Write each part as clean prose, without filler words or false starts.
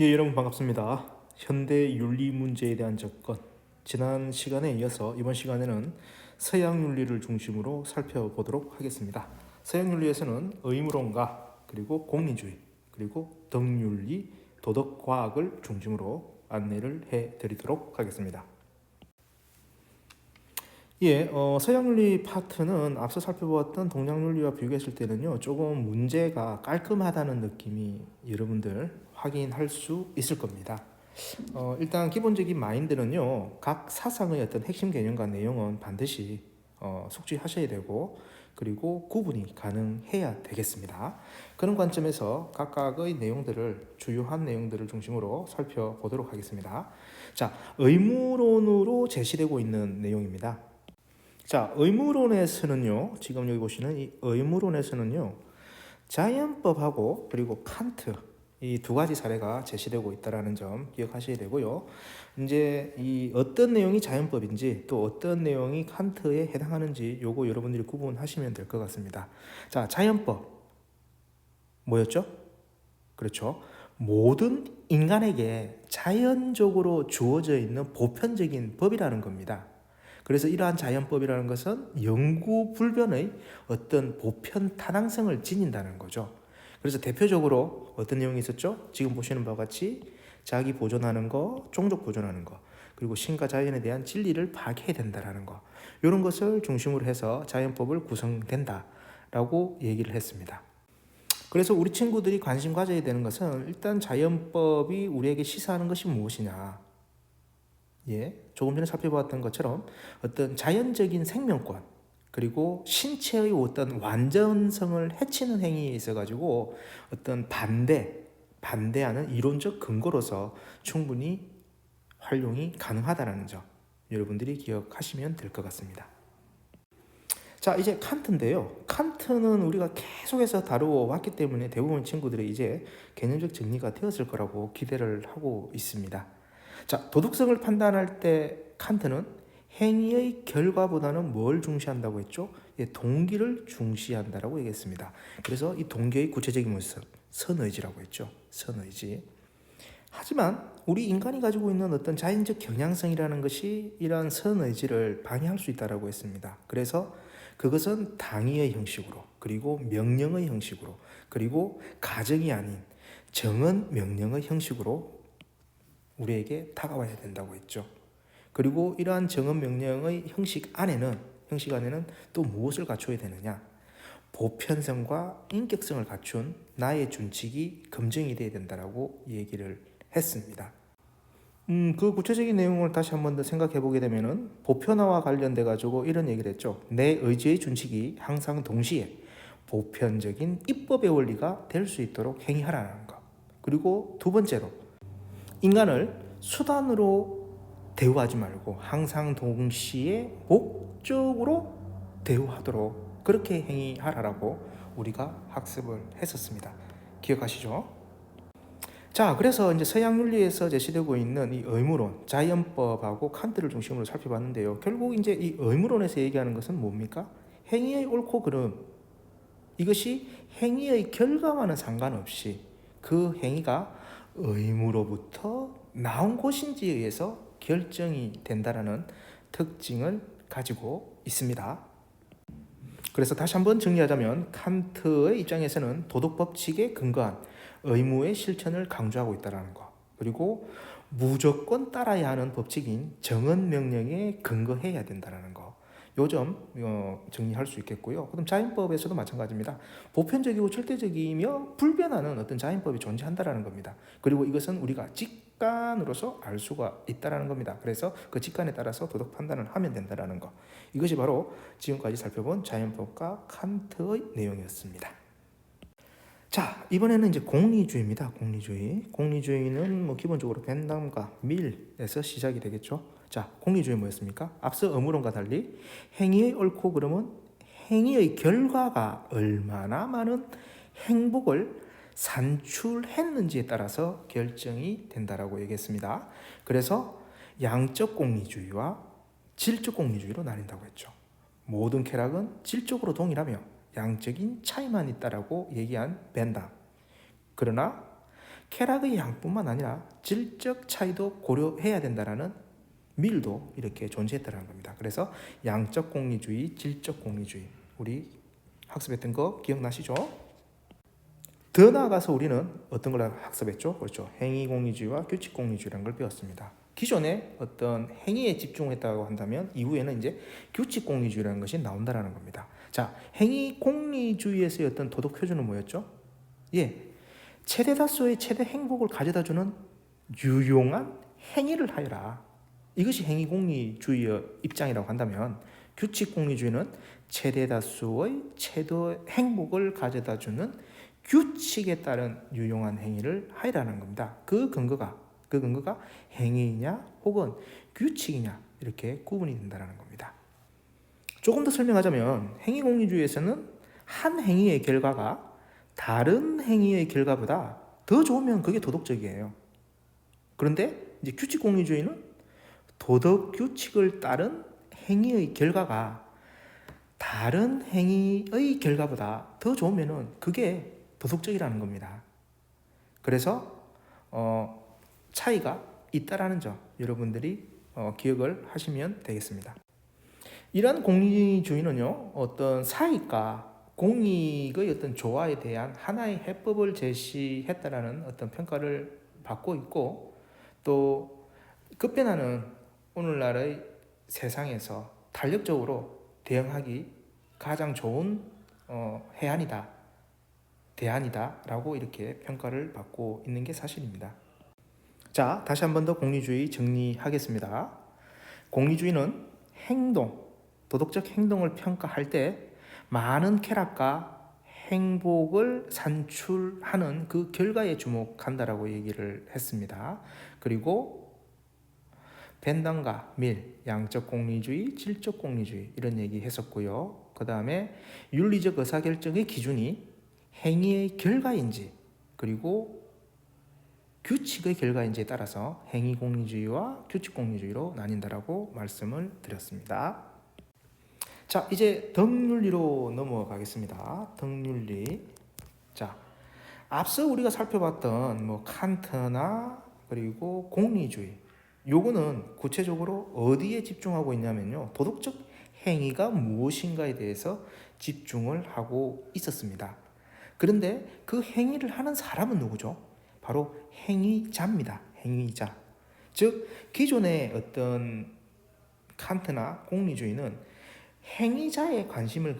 예, 여러분 반갑습니다. 현대 윤리 문제에 대한 접근. 지난 시간에 이어서 이번 시간에는 서양 윤리를 중심으로 살펴보도록 하겠습니다. 서양 윤리에서는 의무론과 그리고 공리주의, 그리고 덕윤리, 도덕과학을 중심으로 안내를 해드리도록 하겠습니다. 예, 서양 윤리 파트는 앞서 살펴보았던 동양 윤리와 비교했을 때는요, 조금 문제가 깔끔하다는 느낌이 여러분들 확인할 수 있을 겁니다. 일단 기본적인 마인드는요, 각 사상의 어떤 핵심 개념과 내용은 반드시 숙지하셔야 되고, 그리고 구분이 가능해야 되겠습니다. 그런 관점에서 각각의 내용들을, 주요한 내용들을 중심으로 살펴보도록 하겠습니다. 자, 의무론으로 제시되고 있는 내용입니다. 자, 의무론에서는요, 지금 여기 보시는 이 의무론에서는요, 자연법하고 그리고 칸트 이 두 가지 사례가 제시되고 있다는 점 기억하셔야 되고요. 이제 이 어떤 내용이 자연법인지 또 어떤 내용이 칸트에 해당하는지 요거 여러분들이 구분하시면 될 것 같습니다. 자, 자연법 뭐였죠? 그렇죠. 모든 인간에게 자연적으로 주어져 있는 보편적인 법이라는 겁니다. 그래서 이러한 자연법이라는 것은 영구불변의 어떤 보편 타당성을 지닌다는 거죠. 그래서 대표적으로 어떤 내용이 있었죠? 지금 보시는 바와 같이 자기 보존하는 거, 종족 보존하는 거, 그리고 신과 자연에 대한 진리를 파악해야 된다는 거, 이런 것을 중심으로 해서 자연법을 구성된다라고 얘기를 했습니다. 그래서 우리 친구들이 관심 가져야 되는 것은 일단 자연법이 우리에게 시사하는 것이 무엇이냐. 예, 조금 전에 살펴보았던 것처럼 어떤 자연적인 생명권 그리고 신체의 어떤 완전성을 해치는 행위에 있어가지고 어떤 반대하는 이론적 근거로서 충분히 활용이 가능하다는 점 여러분들이 기억하시면 될 것 같습니다. 자, 이제 칸트인데요. 칸트는 우리가 계속해서 다루어 왔기 때문에 대부분 친구들이 이제 개념적 정리가 되었을 거라고 기대를 하고 있습니다. 자, 도덕성을 판단할 때 칸트는 행위의 결과보다는 뭘 중시한다고 했죠? 예, 동기를 중시한다라고 얘기했습니다. 그래서 이 동기의 구체적인 모습, 선의지라고 했죠. 선의지. 하지만 우리 인간이 가지고 있는 어떤 자연적 경향성이라는 것이 이러한 선의지를 방해할 수 있다고 했습니다. 그래서 그것은 당위의 형식으로, 그리고 명령의 형식으로, 그리고 가정이 아닌 정언 명령의 형식으로 우리에게 다가와야 된다고 했죠. 그리고 이러한 정언 명령의 형식 안에는 또 무엇을 갖춰야 되느냐? 보편성과 인격성을 갖춘 나의 준칙이 검증이 돼야 된다라고 얘기를 했습니다. 그 구체적인 내용을 다시 한 번 더 생각해 보게 되면은 보편화와 관련돼 가지고 이런 얘기를 했죠. 내 의지의 준칙이 항상 동시에 보편적인 입법의 원리가 될 수 있도록 행위하라는 것. 그리고 두 번째로 인간을 수단으로 대우하지 말고 항상 동시에 목적으로 대우하도록 그렇게 행위하라고 우리가 학습을 했었습니다. 기억하시죠? 자, 그래서 이제 서양 윤리에서 제시되고 있는 이 의무론, 자연법하고 칸트를 중심으로 살펴봤는데요. 결국 이제 이 의무론에서 얘기하는 것은 뭡니까? 행위의 옳고 그름. 이것이 행위의 결과와는 상관없이 그 행위가 의무로부터 나온 것인지에 의해서 결정이 된다라는 특징을 가지고 있습니다. 그래서 다시 한번 정리하자면 칸트의 입장에서는 도덕 법칙에 근거한 의무의 실천을 강조하고 있다는 것, 그리고 무조건 따라야 하는 법칙인 정언 명령에 근거해야 된다는 것, 요점 정리할 수 있겠고요. 그럼 자연법에서도 마찬가지입니다. 보편적이고 절대적이며 불변하는 어떤 자연법이 존재한다는 겁니다. 그리고 이것은 우리가 직관으로서 알 수가 있다는 겁니다. 그래서 그 직관에 따라서 도덕 판단을 하면 된다는 것. 이것이 바로 지금까지 살펴본 자연법과 칸트의 내용이었습니다. 자, 이번에는 이제 공리주의입니다. 공리주의는 뭐 기본적으로 벤담과 밀에서 시작이 되겠죠. 자, 공리주의 뭐였습니까? 앞서 의무론과 달리 행위의 옳고 그름은 행위의 결과가 얼마나 많은 행복을 산출했는지에 따라서 결정이 된다라고 얘기했습니다. 그래서 양적 공리주의와 질적 공리주의로 나뉜다고 했죠. 모든 쾌락은 질적으로 동일하며 양적인 차이만 있다라고 얘기한 벤담. 그러나 쾌락의 양뿐만 아니라 질적 차이도 고려해야 된다라는 밀도 이렇게 존재했다는 겁니다. 그래서 양적 공리주의, 질적 공리주의, 우리 학습했던 거 기억나시죠? 더 나아가서 우리는 어떤 걸 학습했죠? 그렇죠. 행위 공리주의와 규칙 공리주의라는 걸 배웠습니다. 기존에 어떤 행위에 집중했다고 한다면 이후에는 이제 규칙 공리주의라는 것이 나온다라는 겁니다. 자, 행위 공리주의에서의 어떤 도덕 표준은 뭐였죠? 예, 최대 다수의 최대 행복을 가져다주는 유용한 행위를 하여라. 이것이 행위 공리주의의 입장이라고 한다면, 규칙 공리주의는 최대 다수의 최대 행복을 가져다주는 규칙에 따른 유용한 행위를 하여라는 겁니다. 그 근거가 행위냐 혹은 규칙이냐 이렇게 구분이 된다는 겁니다. 조금 더 설명하자면 행위 공리주의에서는 한 행위의 결과가 다른 행위의 결과보다 더 좋으면 그게 도덕적이에요. 그런데 이제 규칙 공리주의는 도덕 규칙을 따른 행위의 결과가 다른 행위의 결과보다 더 좋으면 그게 도덕적이라는 겁니다. 그래서 차이가 있다라는 점 여러분들이 기억을 하시면 되겠습니다. 이러한 공리주의는요, 어떤 사익과 공익의 어떤 조화에 대한 하나의 해법을 제시했다라는 어떤 평가를 받고 있고, 또 급변하는 오늘날의 세상에서 탄력적으로 대응하기 가장 좋은 대안이다라고 이렇게 평가를 받고 있는 게 사실입니다. 자, 다시 한 번 더 공리주의 정리하겠습니다. 공리주의는 도덕적 행동을 평가할 때 많은 쾌락과 행복을 산출하는 그 결과에 주목한다라고 얘기를 했습니다. 그리고 벤담과 밀, 양적 공리주의, 질적 공리주의 이런 얘기 했었고요. 그 다음에 윤리적 의사결정의 기준이 행위의 결과인지 그리고 규칙의 결과인지에 따라서 행위 공리주의와 규칙 공리주의로 나뉜다라고 말씀을 드렸습니다. 자, 이제 덕윤리로 넘어가겠습니다. 덕윤리. 자, 앞서 우리가 살펴봤던 칸트나 그리고 공리주의, 요거는 구체적으로 어디에 집중하고 있냐면요, 도덕적 행위가 무엇인가에 대해서 집중을 하고 있었습니다. 그런데 그 행위를 하는 사람은 누구죠? 바로 행위자입니다. 행위자. 즉 기존의 어떤 칸트나 공리주의는 행위자의 관심을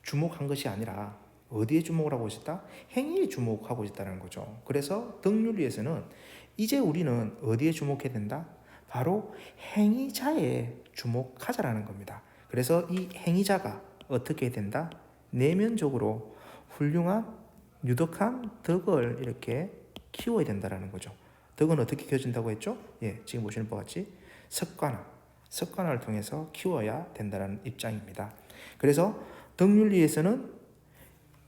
주목한 것이 아니라 어디에 주목을 하고 있었다? 행위에 주목하고 있다는 거죠. 그래서 덕윤리에서는 이제 우리는 어디에 주목해야 된다? 바로 행위자에 주목하자라는 겁니다. 그래서 이 행위자가 어떻게 된다? 내면적으로 훌륭한 유덕한 덕을 이렇게 키워야 된다는 거죠. 덕은 어떻게 키워진다고 했죠? 예, 지금 보시는 바와 같이 습관화를 통해서 키워야 된다는 입장입니다. 그래서 덕윤리에서는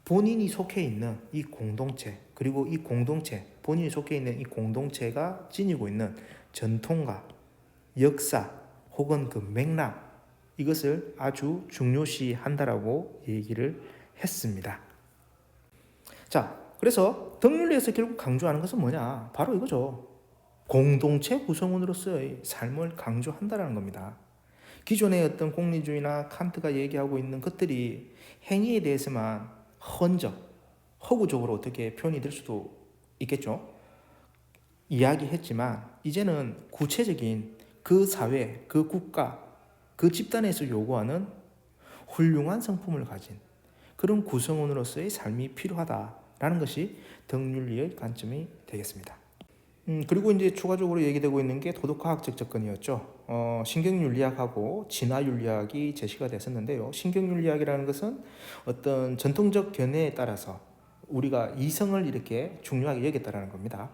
본인이 속해 있는 이 공동체, 그리고 이 공동체, 본인이 속해 있는 이 공동체가 지니고 있는 전통과 역사 혹은 그 맥락, 이것을 아주 중요시한다라고 얘기를 했습니다. 자, 그래서 덕윤리에서 결국 강조하는 것은 뭐냐? 바로 이거죠. 공동체 구성원으로서의 삶을 강조한다는 겁니다. 기존의 어떤 공리주의나 칸트가 얘기하고 있는 것들이 행위에 대해서만 허구적으로 어떻게 표현이 될 수도 있겠죠. 이야기했지만 이제는 구체적인 그 사회, 그 국가, 그 집단에서 요구하는 훌륭한 성품을 가진 그런 구성원으로서의 삶이 필요하다라는 것이 덕윤리의 관점이 되겠습니다. 그리고 이제 추가적으로 얘기되고 있는 게 도덕과학적 접근이었죠. 신경윤리학하고 진화윤리학이 제시가 됐었는데요. 신경윤리학이라는 것은 어떤 전통적 견해에 따라서 우리가 이성을 이렇게 중요하게 여겼다라는 겁니다.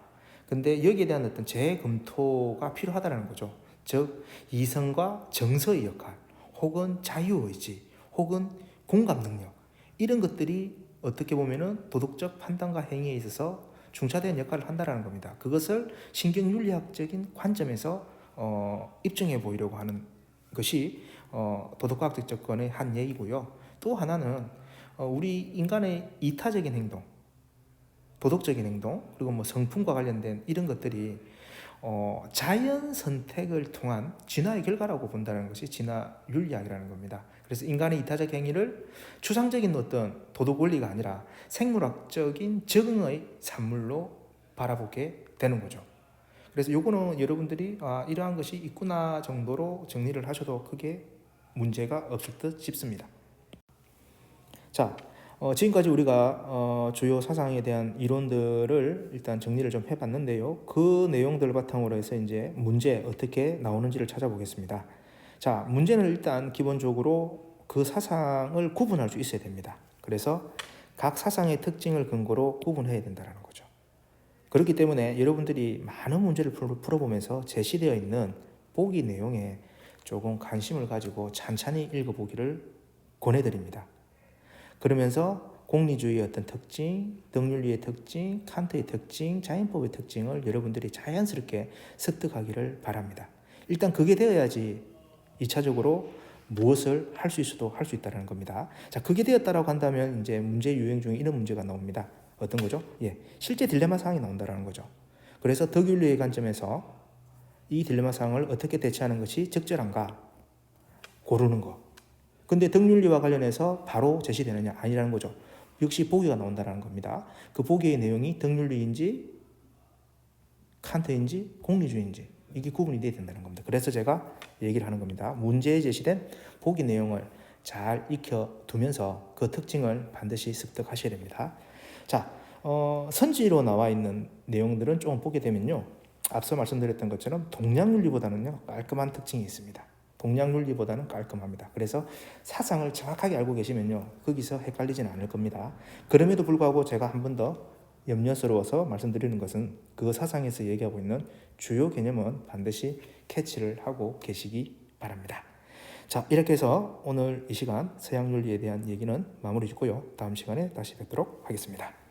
근데 여기에 대한 어떤 재검토가 필요하다는 거죠. 즉 이성과 정서의 역할, 혹은 자유의지, 혹은 공감 능력, 이런 것들이 어떻게 보면은 도덕적 판단과 행위에 있어서 중차대한 역할을 한다는 겁니다. 그것을 신경윤리학적인 관점에서 입증해 보이려고 하는 것이 도덕과학적 접근의 한 얘기고요. 또 하나는 우리 인간의 이타적인 행동, 도덕적인 행동, 그리고 뭐 성품과 관련된 이런 것들이 자연 선택을 통한 진화의 결과라고 본다는 것이 진화 윤리학이라는 겁니다. 그래서 인간의 이타적 행위를 추상적인 어떤 도덕 원리가 아니라 생물학적인 적응의 산물로 바라보게 되는 거죠. 그래서 요거는 여러분들이 이러한 것이 있구나 정도로 정리를 하셔도 크게 문제가 없을 듯 싶습니다. 자, 지금까지 우리가 주요 사상에 대한 이론들을 일단 정리를 좀 해봤는데요. 그 내용들 바탕으로 해서 이제 문제 어떻게 나오는지를 찾아보겠습니다. 자, 문제는 일단 기본적으로 그 사상을 구분할 수 있어야 됩니다. 그래서 각 사상의 특징을 근거로 구분해야 된다는 거죠. 그렇기 때문에 여러분들이 많은 문제를 풀어보면서 제시되어 있는 보기 내용에 조금 관심을 가지고 찬찬히 읽어보기를 권해드립니다. 그러면서 공리주의의 어떤 특징, 덕윤리의 특징, 칸트의 특징, 자연법의 특징을 여러분들이 자연스럽게 습득하기를 바랍니다. 일단 그게 되어야지 2차적으로 무엇을 할 수 있어도 할 수 있다는 겁니다. 자, 그게 되었다라고 한다면 이제 문제 유형 중에 이런 문제가 나옵니다. 어떤 거죠? 실제 딜레마 상황이 나온다는 거죠. 그래서 덕윤리의 관점에서 이 딜레마 상황을 어떻게 대처하는 것이 적절한가 고르는 거. 근데 덕윤리와 관련해서 바로 제시되느냐 아니라는 거죠. 역시 보기가 나온다는 겁니다. 그 보기의 내용이 덕윤리인지 칸트인지 공리주의인지 이게 구분이 돼야 된다는 겁니다. 그래서 제가 얘기를 하는 겁니다. 문제에 제시된 보기 내용을 잘 익혀두면서 그 특징을 반드시 습득하셔야 됩니다. 자, 선지로 나와 있는 내용들은 조금 보게 되면요. 앞서 말씀드렸던 것처럼 동양윤리보다는요 깔끔한 특징이 있습니다. 동양윤리보다는 깔끔합니다. 그래서 사상을 정확하게 알고 계시면요 거기서 헷갈리지는 않을 겁니다. 그럼에도 불구하고 제가 한 번 더 염려스러워서 말씀드리는 것은 그 사상에서 얘기하고 있는 주요 개념은 반드시 캐치를 하고 계시기 바랍니다. 자, 이렇게 해서 오늘 이 시간 서양윤리에 대한 얘기는 마무리 짓고요. 다음 시간에 다시 뵙도록 하겠습니다.